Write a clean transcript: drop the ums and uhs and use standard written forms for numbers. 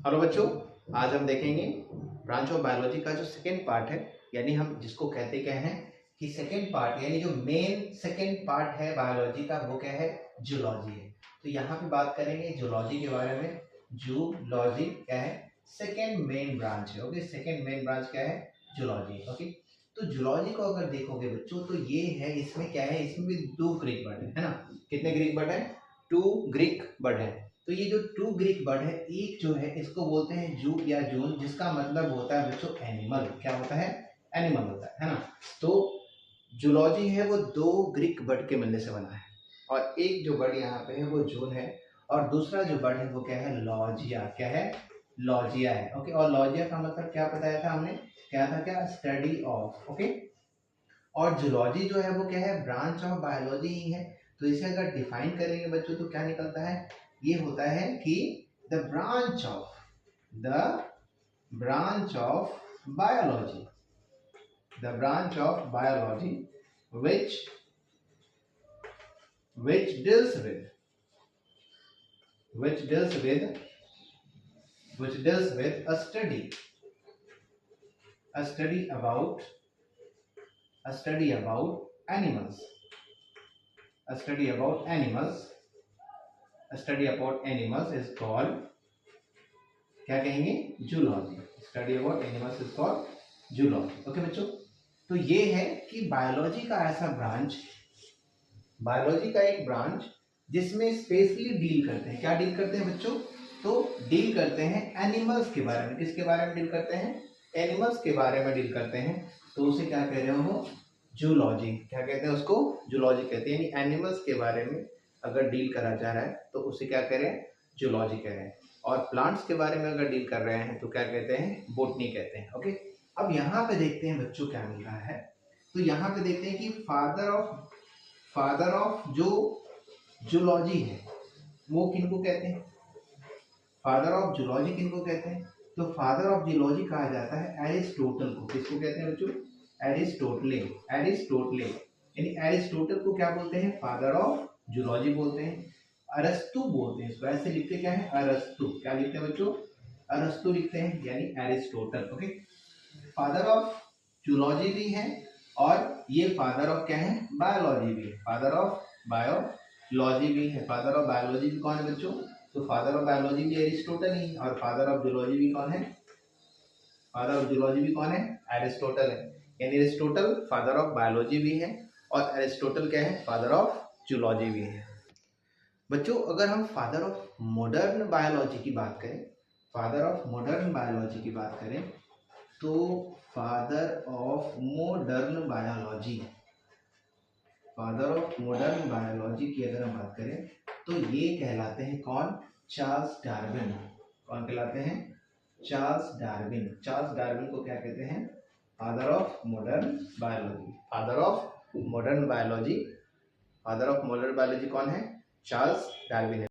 Hello बच्चों, आज हम देखेंगे ब्रांच ऑफ बायोलॉजी का जो सेकेंड पार्ट है, यानी हम जिसको कहते क्या हैं कि सेकेंड पार्ट, यानी जो मेन सेकेंड पार्ट है बायोलॉजी का, वो क्या है, जूलॉजी है। तो यहाँ पे बात करेंगे जूलॉजी के बारे में। जूलॉजी क्या है, सेकेंड मेन ब्रांच है। ओके, सेकेंड मेन ब्रांच क्या है, जूलॉजी। ओके, तो जूलॉजी को अगर देखोगे बच्चों तो ये है, इसमें क्या है, इसमें भी दो ग्रीक वर्ड है ना। कितने ग्रीक वर्ड है? 2 ग्रीक वर्ड है। तो ये जो 2 ग्रीक वर्ड है, एक जो है इसको बोलते हैं जू या जून, जिसका मतलब होता है बच्चों एनिमल। क्या होता है? एनिमल होता है ना। तो जूलॉजी है वो 2 ग्रीक वर्ड के मिलने से बना है, और एक जो वर्ड यहाँ पे है वो जून है, और दूसरा जो वर्ड है वो क्या है, लॉजिया। क्या है? लॉजिया है। ओके, और लॉजिया का मतलब क्या बताया था हमने, क्या था, क्या, स्टडी ऑफ। ओके, और जूलॉजी जो है वो क्या है, ब्रांच ऑफ बायोलॉजी ही है। तो इसे अगर डिफाइन करेंगे बच्चों तो क्या निकलता है, ये होता है कि the branch of biology, the branch of biology which which deals with which deals with which deals with a study about animals, a study about animals is called, क्या कहेंगे, zoology. Study about animals is called zoology. Okay बच्चों, तो ये है कि biology का ऐसा branch, biology का एक ब्रांच जिसमें स्पेशली डील करते हैं। क्या डील करते हैं बच्चों? तो डील करते हैं एनिमल्स के बारे में। किसके बारे में डील करते हैं? एनिमल्स के बारे में डील करते हैं। तो उसे क्या कह रहे हो, जूलॉजी। क्या कहते हैं उसको? जूलॉजी कहते हैं। यानी एनिमल्स के बारे में अगर डील करा जा रहा है तो उसे क्या कह रहे हैं, जूलॉजी कह रहे हैं। और प्लांट्स के बारे में अगर डील कर रहे हैं तो क्या कहते हैं, बोटनी कहते हैं। ओके, अब यहाँ पे देखते हैं बच्चों क्या मिल रहा है। तो यहाँ पे देखते हैं कि फादर ऑफ जो जूलॉजी है वो किनको कहते हैं, फादर ऑफ जूलॉजी किनको कहते हैं? तो फादर ऑफ जूलॉजी कहा जाता है एरिस्टोटल को। किसको कहते हैं बच्चों? एरिस्टोटले। यानी एरिस्टोटल को क्या बोलते हैं, फादर ऑफ जूलॉजी बोलते हैं। अरस्तु बोलते हैं इसको, ऐसे लिखते क्या है, अरस्तु। क्या लिखते हैं बच्चों? अरस्तु लिखते हैं, यानी Aristotle. Okay, father of zoology भी है, और ये फादर ऑफ क्या है, बायोलॉजी भी है। फादर ऑफ बायोलॉजी भी है। फादर ऑफ बायोलॉजी भी कौन है बच्चों? तो फादर ऑफ बायोलॉजी भी एरिस्टोटल ही, और फादर ऑफ जूलॉजी भी कौन है? फादर ऑफ जूलॉजी भी कौन है? एरिस्टोटल है। यानी एरिस्टोटल फादर ऑफ बायोलॉजी भी है, और एरिस्टोटल क्या है, फादर ऑफ जूलॉजी भी है। बच्चों, अगर हम फादर ऑफ मॉडर्न बायोलॉजी की बात करें, फादर ऑफ मॉडर्न बायोलॉजी की बात करें, तो father of modern biology, father of modern biology की अगर हम बात करें तो ये कहलाते हैं कौन? Charles Darwin. कौन कहलाते हैं? Charles Darwin. चार्ल्स डार्विन को क्या कहते हैं? Father of modern biology. Father of modern biology, father of modern biology कौन है? चार्ल्स डार्विन है।